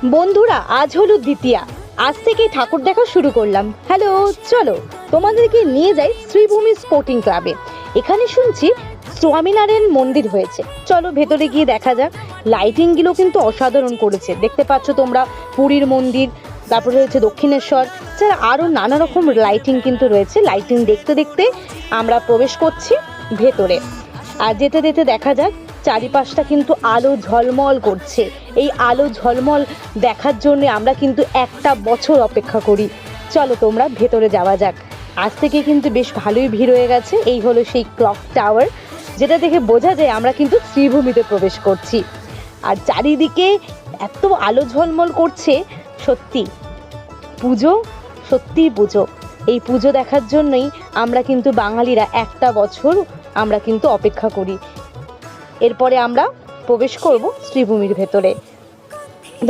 বন্ধুরা, আজ হলো দ্বিতীয়া। আজ থেকেই ঠাকুর দেখা শুরু করলাম। হ্যালো, চলো তোমাদেরকে নিয়ে যাই শ্রীভূমি স্পোর্টিং ক্লাবে। এখানে শুনছি স্বামীনারায়ণ মন্দির হয়েছে। চলো ভেতরে গিয়ে দেখা যাক। লাইটিংগুলো কিন্তু অসাধারণ করেছে, দেখতে পাচ্ছ তোমরা। পুরীর মন্দির, তারপরে রয়েছে দক্ষিণেশ্বর, যারা আরও নানা রকম লাইটিং কিন্তু রয়েছে। লাইটিং দেখতে দেখতে আমরা প্রবেশ করছি ভেতরে। আর যেতে যেতে দেখা যাক চারিপাশটা কিন্তু আলো ঝলমল করছে। এই আলো ঝলমল দেখার জন্য আমরা কিন্তু একটা বছর অপেক্ষা করি। চলো তোমরা ভেতরে যাওয়া যাক। আজ থেকে কিন্তু বেশ ভালোই ভিড় হয়ে গেছে। এই হলো সেই ক্লক টাওয়ার, যেটা দেখে বোঝা যায় আমরা কিন্তু শ্রীভূমিতে প্রবেশ করছি। আর চারিদিকে এত আলো ঝলমল করছে, সত্যি পুজো, সত্যিই পুজো। এই পুজো দেখার জন্যই আমরা কিন্তু বাঙালিরা একটা বছর আমরা কিন্তু অপেক্ষা করি। এরপরে আমরা প্রবেশ করব শ্রীভূমির ভেতরে।